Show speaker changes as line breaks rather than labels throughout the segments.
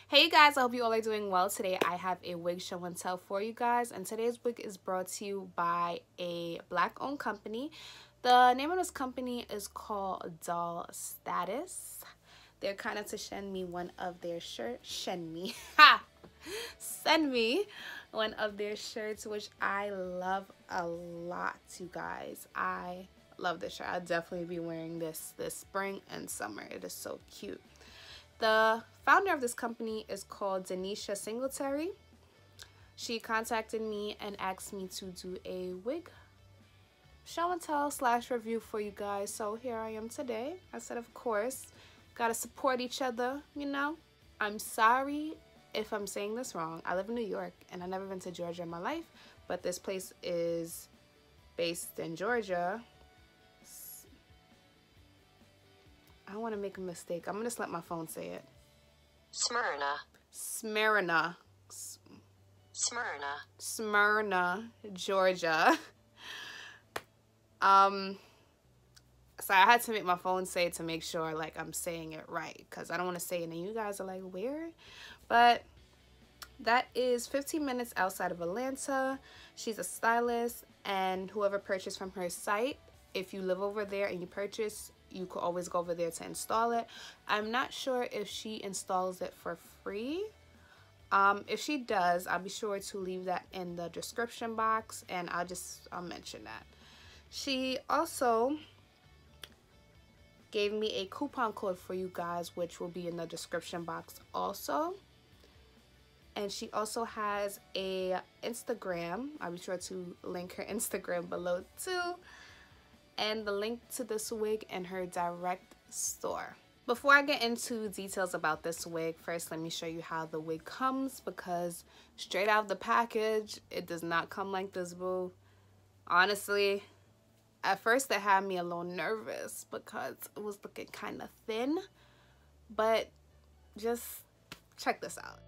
Hey you guys, I hope you all are doing well. Today I have a wig show and tell for you guys, and today's wig is brought to you by a black owned company. The name of this company is called DollStatus. They're kind of to send me one of their shirts. Send me one of their shirts, which I love a lot, you guys. I love this shirt. I'll definitely be wearing this spring and summer. It is so cute. The founder of this company is called Deneysha Singletary. She contacted me and asked me to do a wig show and tell / review for you guys. So here I am today. I said, of course, gotta support each other, you know. I'm sorry if I'm saying this wrong. I live in New York and I've never been to Georgia in my life, but this place is based in Georgia. I don't want to make a mistake. I'm going to just let my phone say it. Smyrna, Georgia. So I had to make my phone say it to make sure like I'm saying it right, because I don't want to say it and you guys are like, where? But that is 15 minutes outside of Atlanta. She's a stylist, and whoever purchased from her site, if you live over there and you purchase, you could always go over there to install it. I'm not sure if she installs it for free. If she does, I'll be sure to leave that in the description box, and I'll mention that. She also gave me a coupon code for you guys, which will be in the description box also. And she also has a Instagram. I'll be sure to link her Instagram below too, and the link to this wig in her direct store. Before I get into details about this wig, first let me show you how the wig comes, because straight out of the package, it does not come like this, boo. Honestly, at first it had me a little nervous because it was looking kind of thin, but just check this out.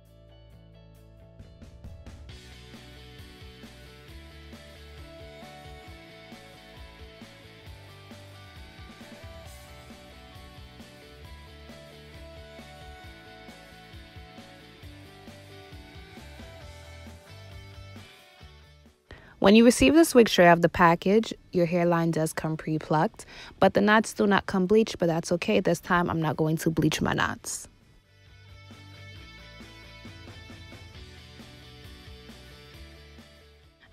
When you receive this wig straight out of the package, your hairline does come pre-plucked, but the knots do not come bleached, but that's okay. This time I'm not going to bleach my knots.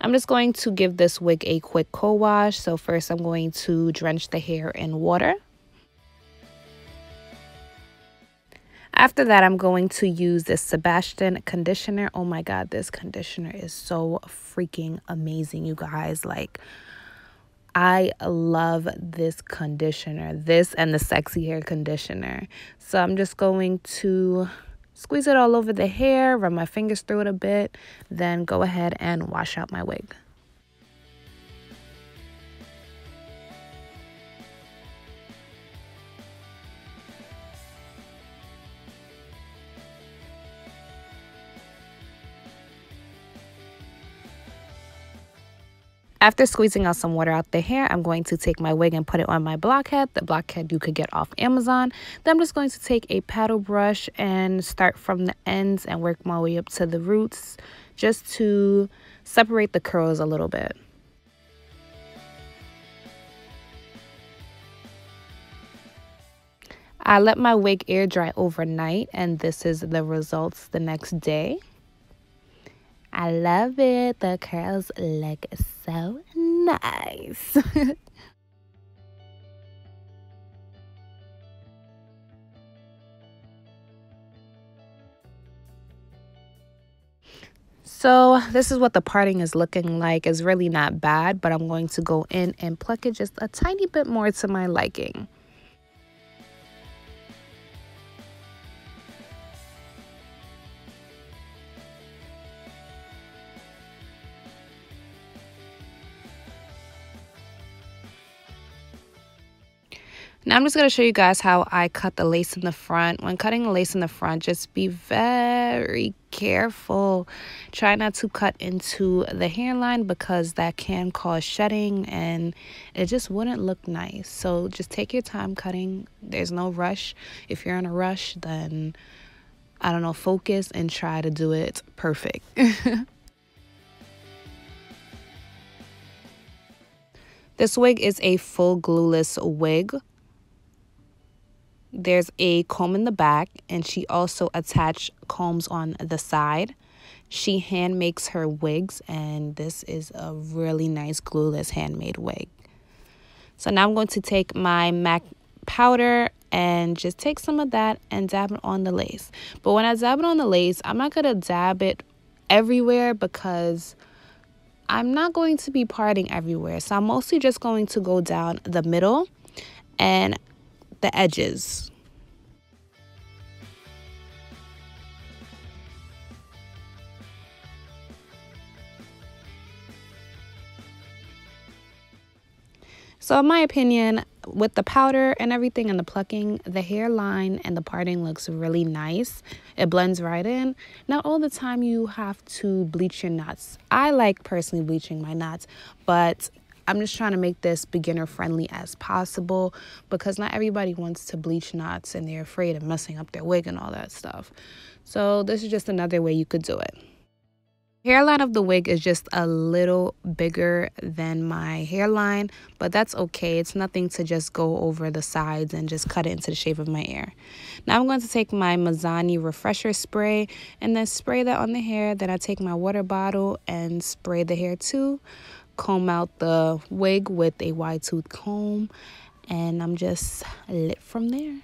I'm just going to give this wig a quick co-wash. So first I'm going to drench the hair in water. After that, I'm going to use this Sebastian conditioner. Oh my God, this conditioner is so freaking amazing, you guys. Like, I love this conditioner, this and the sexy hair conditioner. So I'm just going to squeeze it all over the hair, run my fingers through it a bit, then go ahead and wash out my wig. After squeezing out some water out the hair, I'm going to take my wig and put it on my blockhead. The blockhead you could get off Amazon. Then I'm just going to take a paddle brush and start from the ends and work my way up to the roots, just to separate the curls a little bit. I let my wig air dry overnight, and this is the results the next day. I love it. The curls look so nice. So this is what the parting is looking like. It's really not bad, but I'm going to go in and pluck it just a tiny bit more to my liking. Now I'm just going to show you guys how I cut the lace in the front. When cutting the lace in the front, just be very careful. Try not to cut into the hairline because that can cause shedding and it just wouldn't look nice. So just take your time cutting. There's no rush. If you're in a rush, then I don't know, focus and try to do it perfect. This wig is a full glueless wig. There's a comb in the back, and she also attached combs on the side. She hand makes her wigs, and this is a really nice glueless handmade wig. So now I'm going to take my MAC powder and just take some of that and dab it on the lace. But when I dab it on the lace, I'm not going to dab it everywhere because I'm not going to be parting everywhere. So I'm mostly just going to go down the middle and the edges. So in my opinion, with the powder and everything and the plucking, the hairline and the parting looks really nice. It blends right in. Not all the time you have to bleach your knots. I like personally bleaching my knots, but I'm just trying to make this beginner friendly as possible because not everybody wants to bleach knots and they're afraid of messing up their wig and all that stuff. So this is just another way you could do it. Hairline of the wig is just a little bigger than my hairline, but that's okay. It's nothing to just go over the sides and just cut it into the shape of my hair. Now I'm going to take my Mazzani refresher spray and then spray that on the hair. Then I take my water bottle and spray the hair too. Comb out the wig with a wide tooth comb, and I'm just lit from there.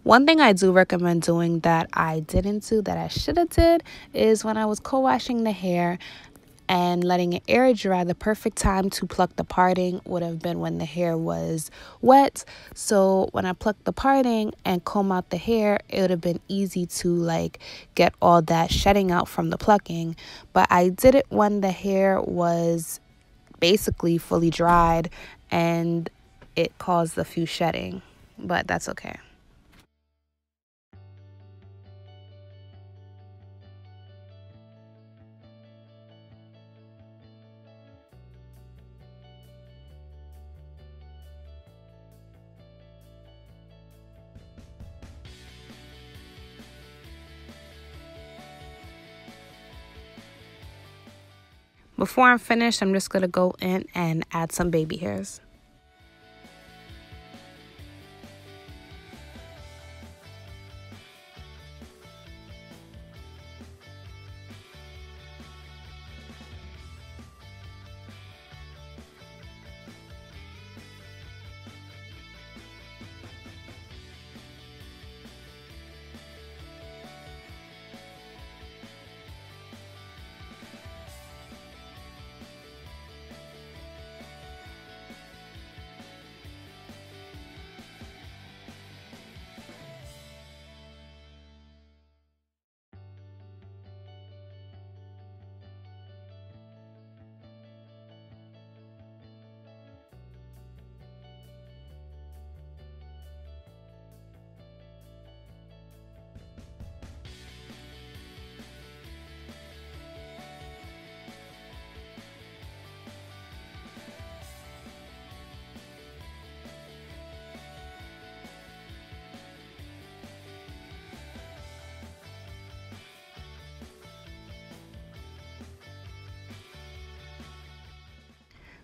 One thing I do recommend doing that I didn't do that I should have did is when I was co-washing the hair and letting it air dry, the perfect time to pluck the parting would have been when the hair was wet. So when I plucked the parting and comb out the hair, it would have been easy to like get all that shedding out from the plucking. But I did it when the hair was basically fully dried and it caused a few shedding, but that's okay. Before I'm finished, I'm just going to go in and add some baby hairs.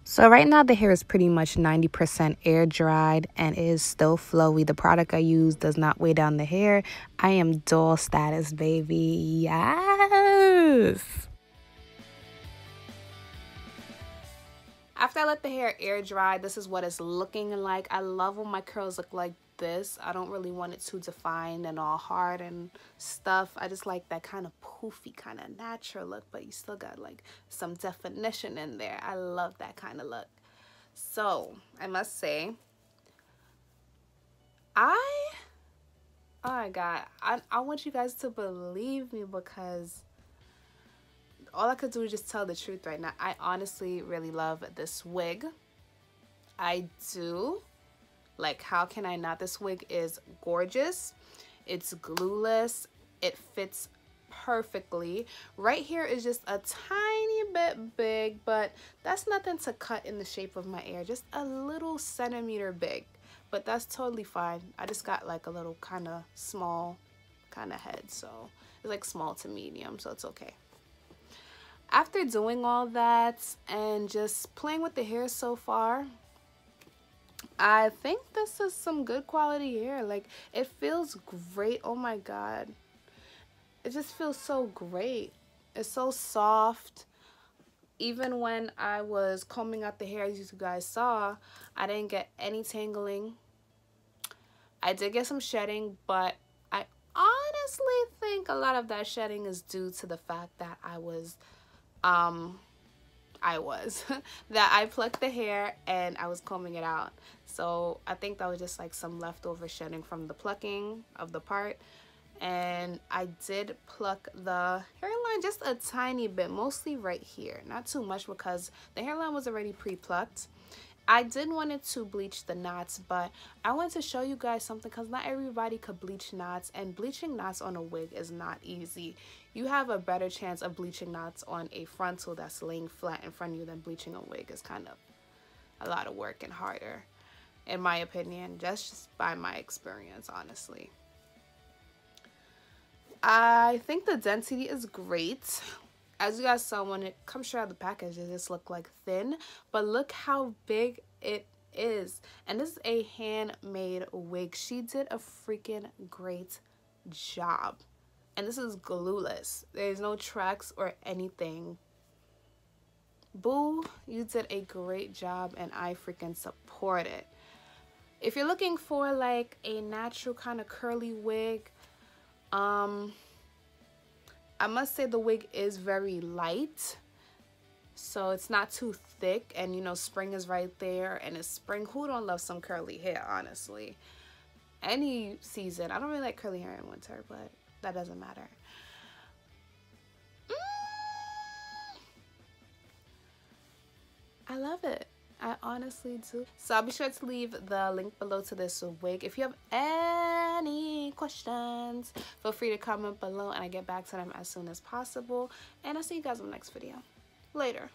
So right now the hair is pretty much 90% air dried and is still flowy. The product I use does not weigh down the hair. I am DollStatus, baby. Yes. After I let the hair air dry, this is what it's looking like. I love when my curls look like this. I don't really want it too defined and all hard and stuff. I just like that kind of poofy, kind of natural look, but you still got like some definition in there. I love that kind of look. So I must say, oh my God, I want you guys to believe me because all I could do is just tell the truth right now. I honestly really love this wig. I do. Like, how can I not? This wig is gorgeous. It's glueless. It fits perfectly. Right here is just a tiny bit big, but that's nothing to cut in the shape of my ear. Just a little centimeter big, but that's totally fine. I just got like a little kind of small kind of head, so it's like small to medium, so it's okay. After doing all that and just playing with the hair so far, I think this is some good quality hair. Like, it feels great. Oh my god, it just feels so great. It's so soft. Even when I was combing out the hair, as you guys saw, I didn't get any tangling. I did get some shedding, but I honestly think a lot of that shedding is due to the fact that that I plucked the hair and I was combing it out. So I think that was just like some leftover shedding from the plucking of the part. And I did pluck the hairline just a tiny bit, mostly right here, not too much because the hairline was already pre-plucked. I did want to bleach the knots, but I wanted to show you guys something because not everybody could bleach knots, and bleaching knots on a wig is not easy. You have a better chance of bleaching knots on a frontal that's laying flat in front of you than bleaching a wig. Is kind of a lot of work and harder, in my opinion, just by my experience, honestly. I think the density is great. As you guys saw, when it comes straight out of the package, it just looked like thin, but look how big it is. And this is a handmade wig. She did a freaking great job. And this is glueless. There's no tracks or anything. Boo, you did a great job and I freaking support it. If you're looking for like a natural kind of curly wig, I must say the wig is very light, so it's not too thick, and you know, spring is right there, and it's spring. Who don't love some curly hair, honestly? Any season. I don't really like curly hair in winter, but that doesn't matter. I love it. I honestly do. So I'll be sure to leave the link below to this wig. If you have any questions, feel free to comment below and I get back to them as soon as possible. And I'll see you guys in the next video. Later.